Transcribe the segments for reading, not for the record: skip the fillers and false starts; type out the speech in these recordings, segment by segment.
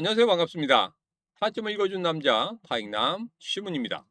안녕하세요. 반갑습니다. 타점을 읽어준 남자 타익남 시문입니다.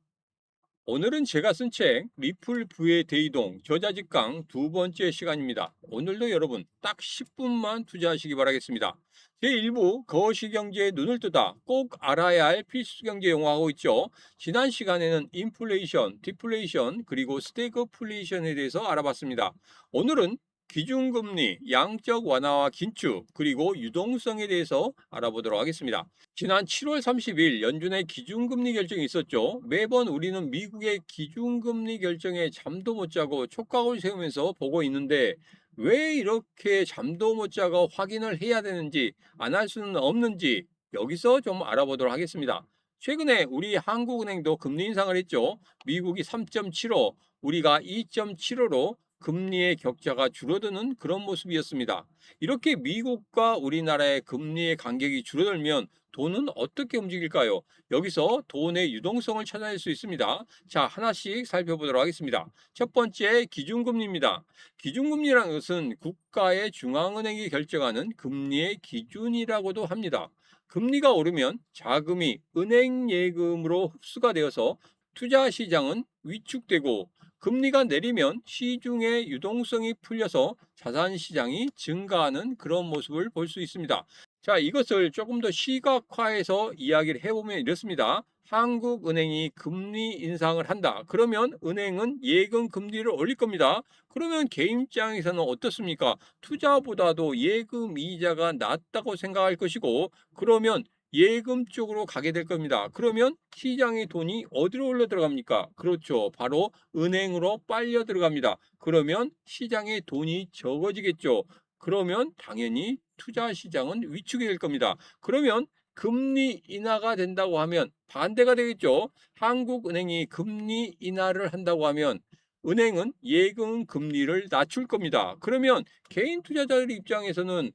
오늘은 제가 쓴 책 리플 부의 대이동 저자직강 두 번째 시간입니다. 오늘도 여러분 딱 10분만 투자하시기 바라겠습니다. 제1부 거시경제에 눈을 뜨다 꼭 알아야 할 필수 경제 용어하고 있죠. 지난 시간에는 인플레이션, 디플레이션 그리고 스태그플레이션에 대해서 알아봤습니다. 오늘은 기준금리, 양적 완화와 긴축, 그리고 유동성에 대해서 알아보도록 하겠습니다. 지난 7월 30일 연준의 기준금리 결정이 있었죠. 매번 우리는 미국의 기준금리 결정에 잠도 못 자고 촉각을 세우면서 보고 있는데 왜 이렇게 잠도 못 자고 확인을 해야 되는지 안 할 수는 없는지 여기서 좀 알아보도록 하겠습니다. 최근에 우리 한국은행도 금리 인상을 했죠. 미국이 3.75, 우리가 2.75로 금리의 격차가 줄어드는 그런 모습이었습니다. 이렇게 미국과 우리나라의 금리의 간격이 줄어들면 돈은 어떻게 움직일까요? 여기서 돈의 유동성을 찾아낼 수 있습니다. 자, 하나씩 살펴보도록 하겠습니다. 첫 번째, 기준금리입니다. 기준금리라는 것은 국가의 중앙은행이 결정하는 금리의 기준이라고도 합니다. 금리가 오르면 자금이 은행 예금으로 흡수가 되어서 투자 시장은 위축되고 금리가 내리면 시중의 유동성이 풀려서 자산 시장이 증가하는 그런 모습을 볼 수 있습니다. 자, 이것을 조금 더 시각화해서 이야기를 해보면 이렇습니다. 한국은행이 금리 인상을 한다. 그러면 은행은 예금 금리를 올릴 겁니다. 그러면 개인 입장에서는 어떻습니까? 투자보다도 예금 이자가 낮다고 생각할 것이고, 그러면 예금 쪽으로 가게 될 겁니다. 그러면 시장의 돈이 어디로 올려 들어갑니까? 그렇죠. 바로 은행으로 빨려 들어갑니다. 그러면 시장의 돈이 적어지겠죠. 그러면 당연히 투자 시장은 위축이 될 겁니다. 그러면 금리 인하가 된다고 하면 반대가 되겠죠. 한국은행이 금리 인하를 한다고 하면 은행은 예금 금리를 낮출 겁니다. 그러면 개인 투자자들 입장에서는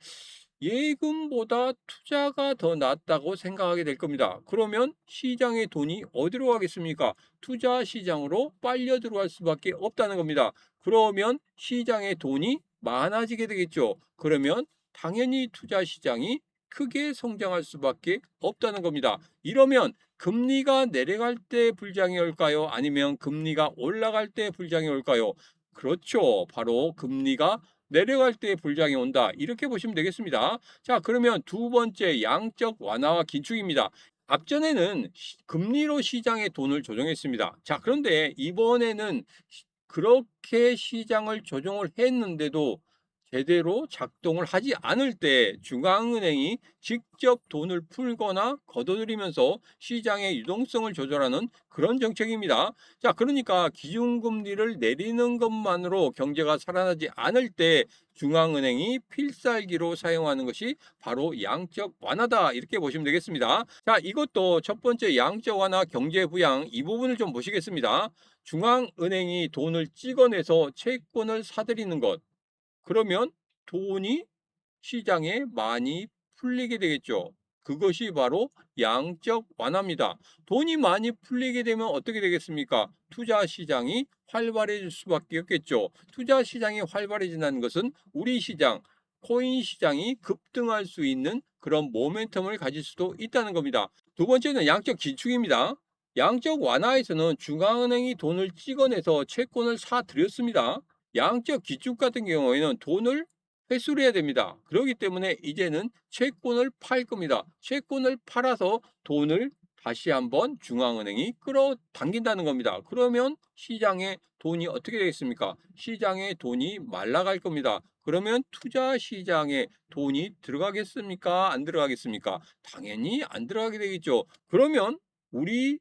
예금보다 투자가 더 낫다고 생각하게 될 겁니다. 그러면 시장의 돈이 어디로 가겠습니까? 투자 시장으로 빨려 들어갈 수밖에 없다는 겁니다. 그러면 시장의 돈이 많아지게 되겠죠. 그러면 당연히 투자 시장이 크게 성장할 수밖에 없다는 겁니다. 이러면 금리가 내려갈 때 불장이 올까요? 아니면 금리가 올라갈 때 불장이 올까요? 그렇죠. 바로 금리가 내려갈 때 불장이 온다. 이렇게 보시면 되겠습니다. 자, 그러면 두 번째 양적 완화와 긴축입니다. 앞전에는 금리로 시장의 돈을 조정했습니다. 자, 그런데 이번에는 그렇게 시장을 조정을 했는데도 제대로 작동을 하지 않을 때 중앙은행이 직접 돈을 풀거나 걷어들이면서 시장의 유동성을 조절하는 그런 정책입니다. 자, 그러니까 기준금리를 내리는 것만으로 경제가 살아나지 않을 때 중앙은행이 필살기로 사용하는 것이 바로 양적 완화다. 이렇게 보시면 되겠습니다. 자, 이것도 첫 번째 양적 완화 경제 부양 이 부분을 좀 보시겠습니다. 중앙은행이 돈을 찍어내서 채권을 사들이는 것. 그러면 돈이 시장에 많이 풀리게 되겠죠. 그것이 바로 양적 완화입니다. 돈이 많이 풀리게 되면 어떻게 되겠습니까? 투자 시장이 활발해질 수밖에 없겠죠. 투자 시장이 활발해진다는 것은 우리 시장, 코인 시장이 급등할 수 있는 그런 모멘텀을 가질 수도 있다는 겁니다. 두 번째는 양적 긴축입니다. 양적 완화에서는 중앙은행이 돈을 찍어내서 채권을 사들였습니다. 양적 기축 같은 경우에는 돈을 회수를 해야 됩니다. 그렇기 때문에 이제는 채권을 팔 겁니다. 채권을 팔아서 돈을 다시 한번 중앙은행이 끌어당긴다는 겁니다. 그러면 시장에 돈이 어떻게 되겠습니까? 시장에 돈이 말라갈 겁니다. 그러면 투자 시장에 돈이 들어가겠습니까? 안 들어가겠습니까? 당연히 안 들어가게 되겠죠. 그러면 우리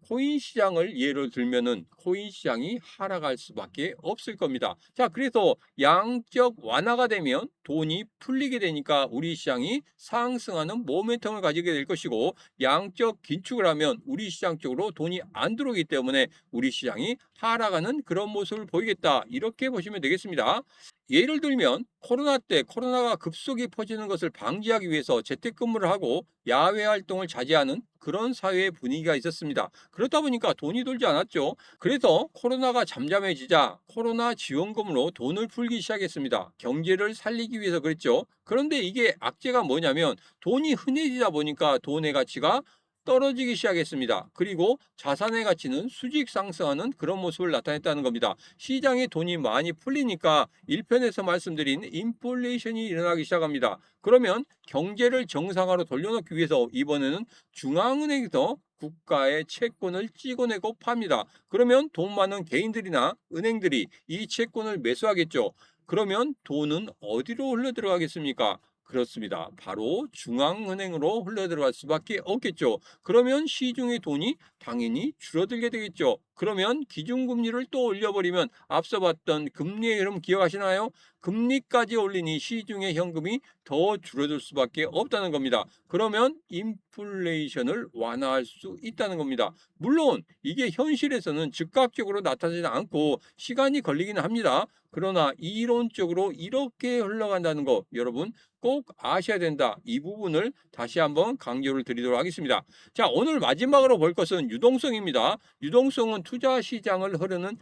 코인 시장을 예로 들면은 코인 시장이 하락할 수밖에 없을 겁니다. 자, 그래서 양적 완화가 되면 돈이 풀리게 되니까 우리 시장이 상승하는 모멘텀을 가지게 될 것이고, 양적 긴축을 하면 우리 시장 쪽으로 돈이 안 들어오기 때문에 우리 시장이 하락하는 그런 모습을 보이겠다. 이렇게 보시면 되겠습니다. 예를 들면 코로나 때 코로나가 급속히 퍼지는 것을 방지하기 위해서 재택근무를 하고 야외 활동을 자제하는 그런 사회의 분위기가 있었습니다. 그렇다 보니까 돈이 돌지 않았죠. 그래서 코로나가 잠잠해지자 코로나 지원금으로 돈을 풀기 시작했습니다. 경제를 살리기 위해서 그랬죠. 그런데 이게 악재가 뭐냐면 돈이 흔해지다 보니까 돈의 가치가 떨어지기 시작했습니다. 그리고 자산의 가치는 수직 상승하는 그런 모습을 나타냈다는 겁니다. 시장에 돈이 많이 풀리니까 1편에서 말씀드린 인플레이션이 일어나기 시작합니다. 그러면 경제를 정상화로 돌려놓기 위해서 이번에는 중앙은행에서 국가의 채권을 찍어내고 팝니다. 그러면 돈 많은 개인들이나 은행들이 이 채권을 매수하겠죠. 그러면 돈은 어디로 흘러 들어가겠습니까? 그렇습니다. 바로 중앙은행으로 흘러들어갈 수밖에 없겠죠. 그러면 시중의 돈이 당연히 줄어들게 되겠죠. 그러면 기준금리를 또 올려버리면 앞서 봤던 금리의 흐름 기억하시나요? 금리까지 올리니 시중의 현금이 더 줄어들 수밖에 없다는 겁니다. 그러면 인플레이션을 완화할 수 있다는 겁니다. 물론 이게 현실에서는 즉각적으로 나타나지 않고 시간이 걸리기는 합니다. 그러나 이론적으로 이렇게 흘러간다는 거 여러분 꼭 아셔야 된다. 이 부분을 다시 한번 강조를 드리도록 하겠습니다. 자, 오늘 마지막으로 볼 것은 유동성입니다. 유동성은 투자 시장을 흐르는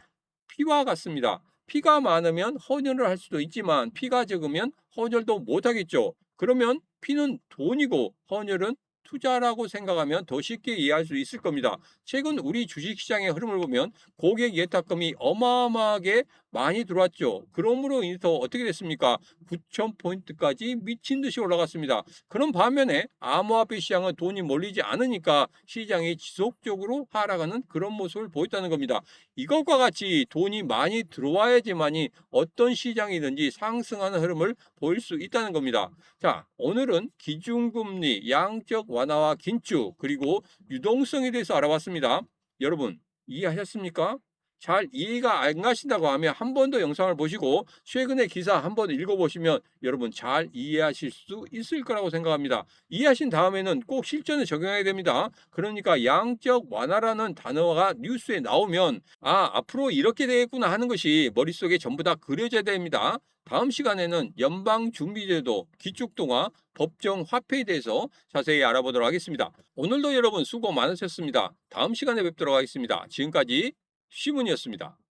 피와 같습니다. 피가 많으면 헌혈을 할 수도 있지만 피가 적으면 헌혈도 못하겠죠. 그러면 피는 돈이고 헌혈은 투자라고 생각하면 더 쉽게 이해할 수 있을 겁니다. 최근 우리 주식시장의 흐름을 보면 고객 예탁금이 어마어마하게 많이 들어왔죠. 그러므로 인해서 어떻게 됐습니까? 9,000포인트까지 미친 듯이 올라갔습니다. 그런 반면에 암호화폐 시장은 돈이 몰리지 않으니까 시장이 지속적으로 하락하는 그런 모습을 보였다는 겁니다. 이것과 같이 돈이 많이 들어와야지만이 어떤 시장이든지 상승하는 흐름을 보일 수 있다는 겁니다. 자, 오늘은 기준금리, 양적 완화와 긴축, 그리고 유동성에 대해서 알아봤습니다. 여러분, 이해하셨습니까? 잘 이해가 안 가신다고 하면 한 번 더 영상을 보시고 최근의 기사 한 번 읽어보시면 여러분 잘 이해하실 수 있을 거라고 생각합니다. 이해하신 다음에는 꼭 실전에 적용해야 됩니다. 그러니까 양적 완화라는 단어가 뉴스에 나오면 앞으로 이렇게 되겠구나 하는 것이 머릿속에 전부 다 그려져야 됩니다. 다음 시간에는 연방준비제도, 기축통화, 법정 화폐에 대해서 자세히 알아보도록 하겠습니다. 오늘도 여러분 수고 많으셨습니다. 다음 시간에 뵙도록 하겠습니다. 지금까지 시문이었습니다.